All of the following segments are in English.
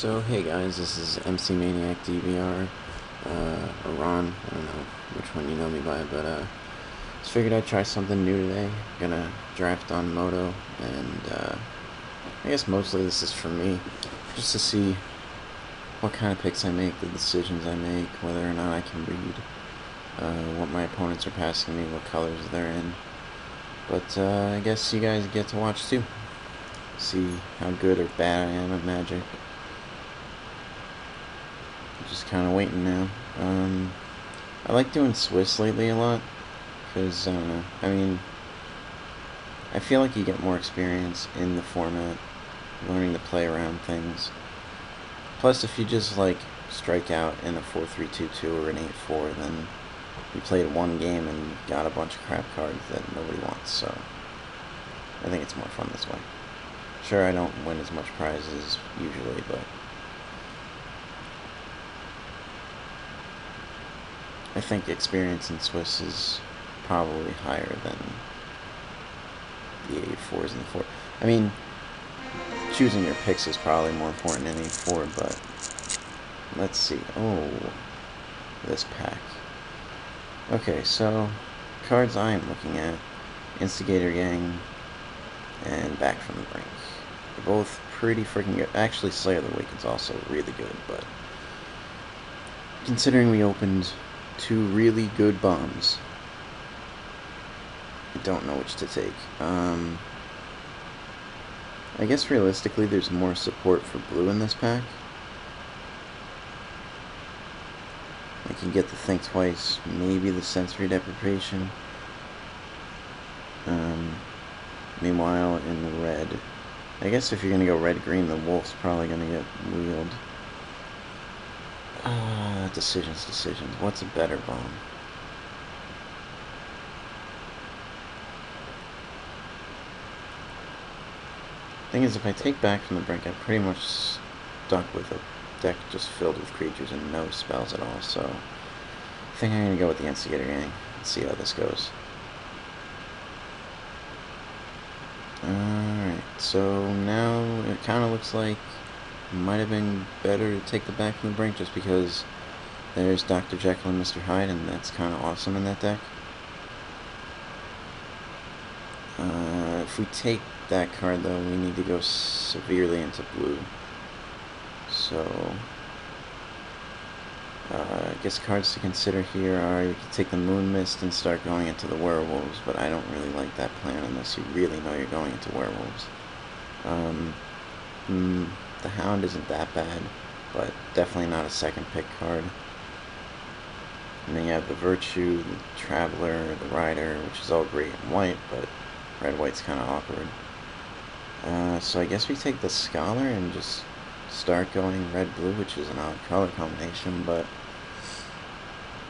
So hey guys, this is MC Maniac DVR, or Ron, I don't know which one you know me by, but just figured I'd try something new today. Gonna draft on MODO, and I guess mostly this is for me, just to see what kind of picks I make, the decisions I make, whether or not I can read what my opponents are passing me, what colors they're in. But I guess you guys get to watch too, see how good or bad I am at Magic. Just kind of waiting now. I like doing Swiss lately a lot, because, I mean, I feel like you get more experience in the format, learning to play around things. Plus, if you just, like, strike out in a 4-3-2-2 or an 8-4, then you played one game and got a bunch of crap cards that nobody wants, so I think it's more fun this way. Sure, I don't win as much prizes usually, but I think experience in Swiss is probably higher than the 8-4s and the 4. I mean, choosing your picks is probably more important than 8-4, but let's see. Oh, this pack. Okay, so cards I am looking at: Instigator Gang and Back from the Brink. They're both pretty freaking good. Actually, Slayer of the Wicked's also really good, but considering we opened two really good bombs, I don't know which to take. I guess realistically there's more support for blue in this pack. I can get the Think Twice, maybe the Sensory Deprivation. Meanwhile, in red, I guess if you're gonna go red-green, the Wolf's probably gonna get wheeled. Decisions. What's a better bomb? Thing is, if I take Back from the Brink, I'm pretty much stuck with a deck just filled with creatures and no spells at all, so I think I'm gonna go with the Instigator Gang and see how this goes. Alright, so now it kind of looks like it might have been better to take the Back from the Brink just because there's Dr. Jekyll and Mr. Hyde, and that's kind of awesome in that deck. If we take that card, though, we need to go severely into blue. So, I guess cards to consider here are you can take the Moon Mist and start going into the Werewolves, but I don't really like that plan unless you really know you're going into Werewolves. The Hound isn't that bad, but definitely not a second pick card. And then you have the Virtue, the Traveler, the Rider, which is all great in white, but red-white's kind of awkward. So I guess we take the Scholar and just start going red-blue, which is an odd color combination, but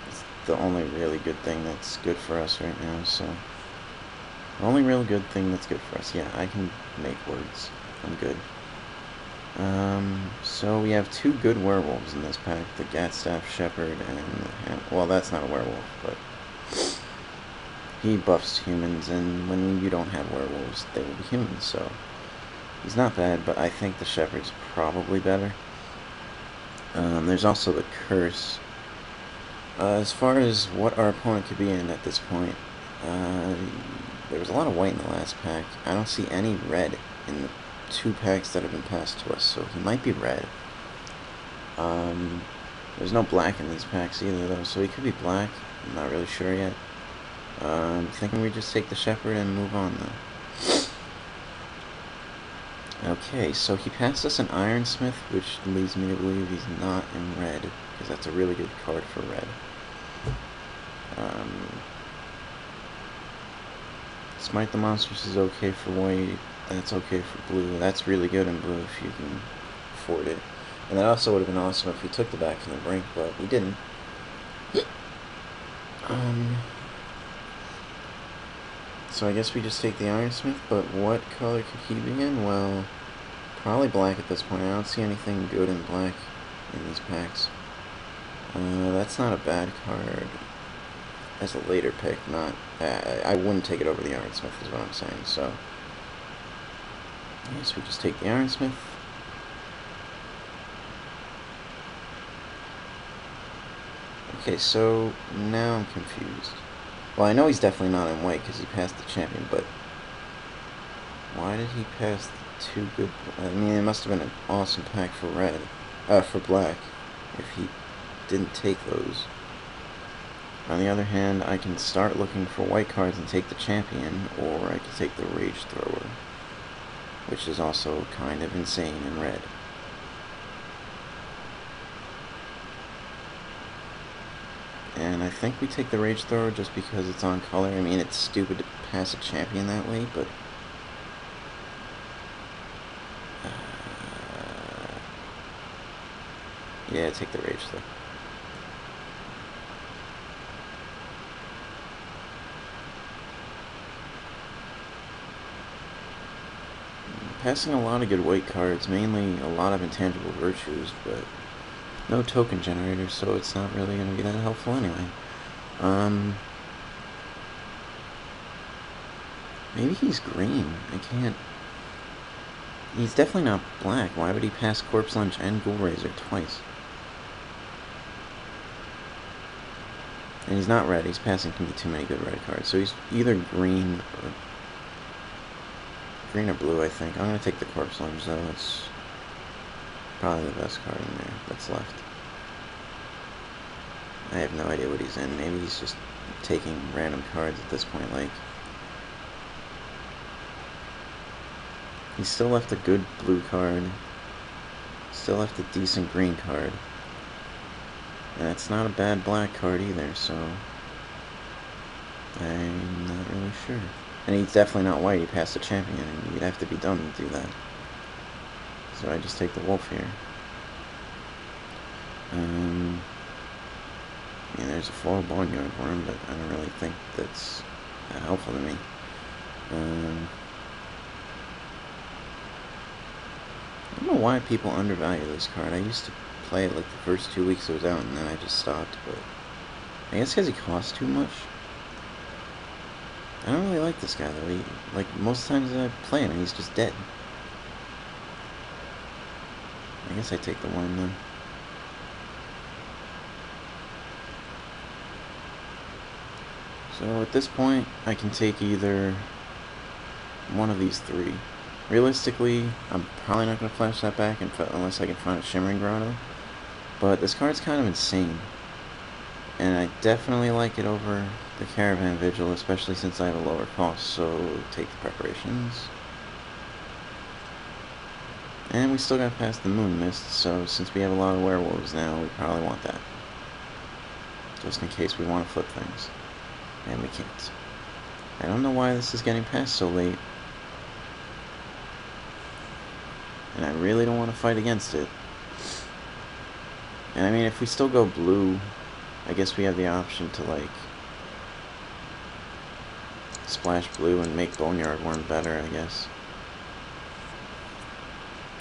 it's the only really good thing that's good for us right now, so the only real good thing that's good for us. Yeah, I can make words. I'm good. So we have two good werewolves in this pack, the Gatstaff Shepherd and the well, that's not a werewolf, but he buffs humans, and when you don't have werewolves, they will be humans, so he's not bad, but I think the Shepherd's probably better. There's also the Curse. As far as what our opponent could be in at this point, there was a lot of white in the last pack. I don't see any red in the two packs that have been passed to us, so he might be red. There's no black in these packs either, though, so he could be black. I'm not really sure yet. I'm thinking we just take the Shepherd and move on, though. Okay, so he passed us an Ironsmith, which leads me to believe he's not in red, because that's a really good card for red. Smite the Monsters is okay for white. That's okay for blue. That's really good in blue if you can afford it. And that also would have been awesome if we took the Back from the Brink, but we didn't. So I guess we just take the Ironsmith, but what color could he be in? Well, probably black at this point. I don't see anything good in black in these packs. That's not a bad card. As a later pick, not... I wouldn't take it over the Ironsmith is what I'm saying, so I guess we just take the Ironsmith. Okay, so now I'm confused. Well, I know he's definitely not in white because he passed the champion, but why did he pass the two good... I mean, it must have been an awesome pack for red. For black, if he didn't take those. On the other hand, I can start looking for white cards and take the champion, or I can take the Rage Thrower, which is also kind of insane in red. And I think we take the Rage Thrower just because it's on color. I mean, it's stupid to pass a champion that way, but... yeah, take the Rage Thrower. Passing a lot of good white cards, mainly a lot of intangible virtues, but no token generators, so it's not really going to be that helpful anyway. Maybe he's green. I can't... He's definitely not black. Why would he pass Corpse Lunge and Ghoul Razor twice? And he's not red. He's passing to me too many good red cards. So he's either green or blue, I think. I'm going to take the Corpse Lunge, though. It's probably the best card in there that's left. I have no idea what he's in. Maybe he's just taking random cards at this point. Like, he still left a good blue card. Still left a decent green card. And it's not a bad black card either, so I'm not really sure. And he's definitely not white. He passed the champion, and you'd have to be dumb to do that. So I just take the wolf here. I mean, there's a foil Boneyard Worm, but I don't really think that's that helpful to me. I don't know why people undervalue this card. I used to play it like the first 2 weeks it was out, and then I just stopped, but I guess because he costs too much. I don't really like this guy, though. Like, most times I play him, he's just dead. I guess I take the worm, then. So, at this point, I can take either one of these three. Realistically, I'm probably not going to flash that back unless I can find a Shimmering Grotto. But this card's kind of insane. And I definitely like it over the Caravan Vigil, especially since I have a lower cost, so take the preparations. And we still got past the Moon Mist, so since we have a lot of werewolves now, we probably want that. Just in case we want to flip things. And we can't. I don't know why this is getting passed so late. And I really don't want to fight against it. And I mean, if we still go blue, I guess we have the option to, like, splash blue and make Boneyard Worm better, I guess.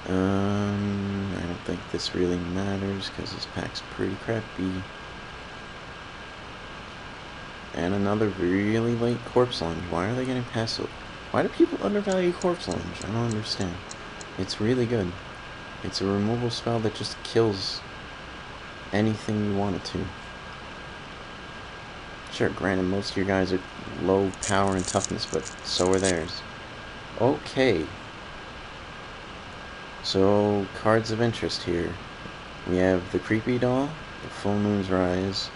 I don't think this really matters, because this pack's pretty crappy. And another really late Corpse Lunge. Why are they getting past so... Why do people undervalue Corpse Lunge? I don't understand. It's really good. It's a removal spell that just kills anything you want it to. Sure, granted, most of your guys are low power and toughness, but so are theirs. Okay. So, cards of interest here. We have the Creepy Doll, the Full Moon's Rise,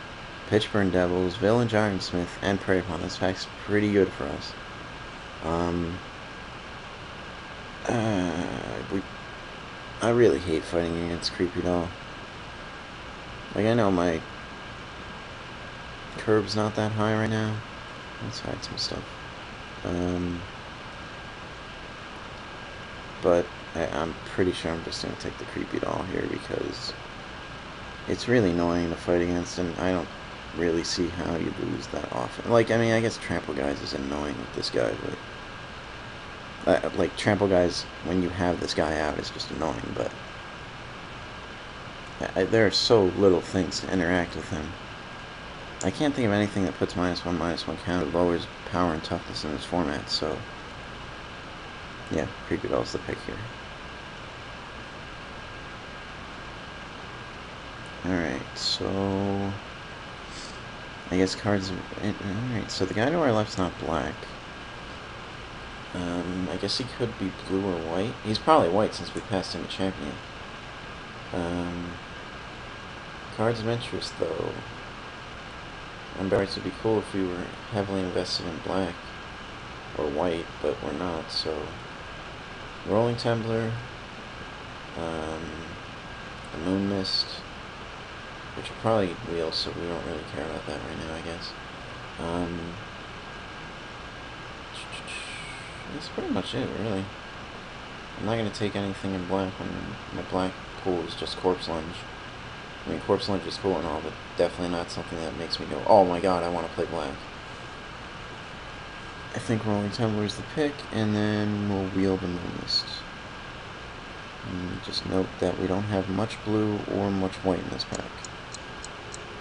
Pitchburn Devils, Village Ironsmith, and Prey Upon. This pack's pretty good for us. I really hate fighting against Creepy Doll. Like, I know my curb's not that high right now. Let's hide some stuff. But I'm pretty sure I'm just going to take the Creepy Doll here because it's really annoying to fight against, and I don't really see how you lose that often. Like, I mean, I guess Trample Guys is annoying with this guy, but... like, Trample Guys, when you have this guy out, is just annoying, but... there are so little things to interact with him. I can't think of anything that puts -1/-1 counter lowers power and toughness in this format, so... yeah, Creepy Doll's the pick here. Alright, so... I guess cards... Alright, so the guy to our left's not black. I guess he could be blue or white. He's probably white since we passed him a champion. Cards of interest, though. Embarrassed would be cool if we were heavily invested in black or white, but we're not, so... Rolling Tumbler, the Moon Mist, which are probably wheels, so we don't really care about that right now, I guess. That's pretty much it, really. I'm not going to take anything in black when my black pool is just Corpse Lunge. I mean, Corpse Lunge is cool and all, but definitely not something that makes me go, oh my god, I want to play black. I think Rolling Tumbler is the pick, and then we'll wheel the Moon Mist. And just note that we don't have much blue or much white in this pack.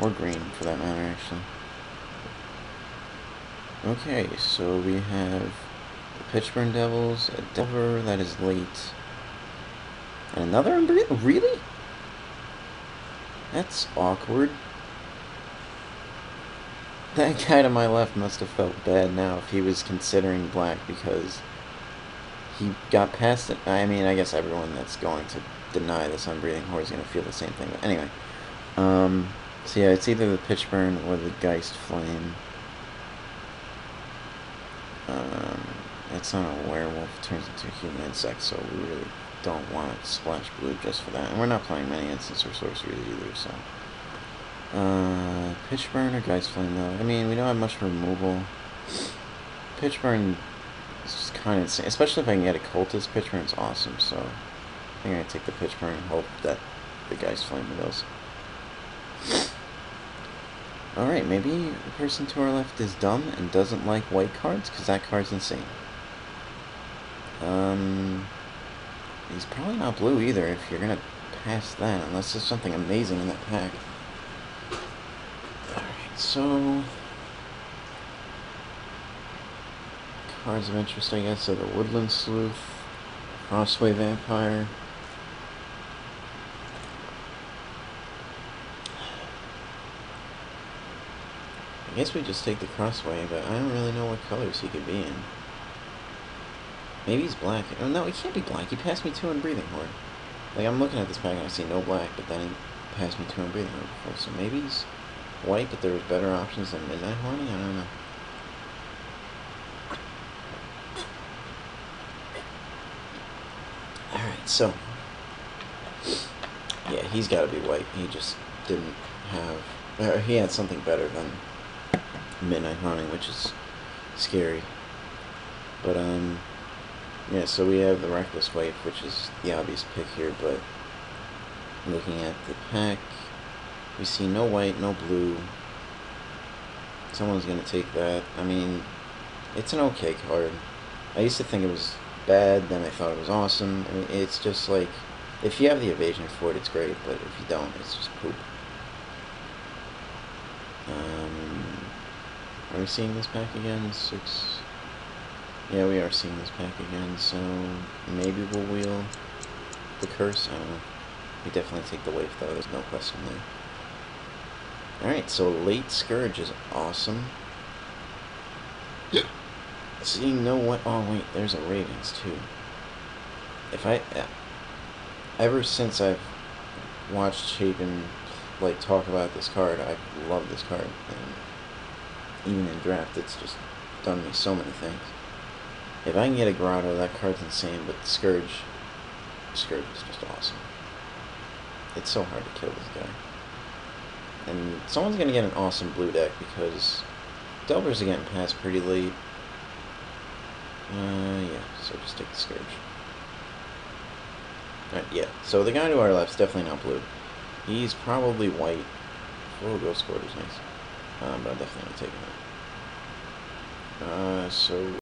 Or green, for that matter, actually. Okay, so we have the Pitchburn Devils, a Delver that is late, and another Unbreathable? Really? That's awkward. That guy to my left must have felt bad now if he was considering black because he got past it. I mean, I guess everyone that's going to deny this Unbreathing Horde is going to feel the same thing. But anyway, so yeah, it's either the Pitchburn or the Geist Flame. It's not a werewolf, it turns into a human insect, so we really don't want to splash blue just for that. And we're not playing many instants or sorceries either, so... Pitchburn or Geist Flame, though. I mean, we don't have much removal. Pitchburn is just kind of insane. Especially if I can get a Cultist, Pitchburn's awesome, so... I think I'm going to take the Pitchburn and hope that the Geist Flame goes. Alright, maybe the person to our left is dumb and doesn't like white cards, because that card's insane. He's probably not blue either, if you're going to pass that, unless there's something amazing in that pack. Alright, so... Cards of interest, I guess, are the Woodland Sleuth, Crossway Vampire... I guess we just take the Crossway, but I don't really know what colors he could be in. Maybe he's black. Oh, no, he can't be black. He passed me 2 in Breathing Horde. Like, I'm looking at this pack and I see no black, but then he passed me 2 in Breathing Horde before. So maybe he's white, but there was better options than Midnight Horny? I don't know. Alright, so... yeah, he's got to be white. He just didn't have... he had something better than Midnight Haunting, which is scary. But, yeah, so we have the Reckless Wife, which is the obvious pick here, but looking at the pack, we see no white, no blue. Someone's going to take that. I mean, it's an okay card. I used to think it was bad, then I thought it was awesome. I mean, it's just like, if you have the evasion for it, it's great, but if you don't, it's just poop. Are we seeing this pack again? 6... yeah, we are seeing this pack again, so maybe we'll wheel the Curse. I don't know. We definitely take the Waif, though. There's no question there. Alright, so late Scourge is awesome. Seeing no what... oh, wait, there's a Ravens, too. If I... ever since I've watched Chapin, like, talk about this card, I've loved this card. And even in draft, it's just done me so many things. If I can get a Grotto, that card's insane, but Scourge is just awesome. It's so hard to kill this guy. And someone's going to get an awesome blue deck, because Delvers are getting passed pretty late. Yeah, so just take the Scourge. Alright, yeah, so the guy to our left's definitely not blue. He's probably white. Oh, Ghost Quarter's nice. But I'm definitely taking it. So...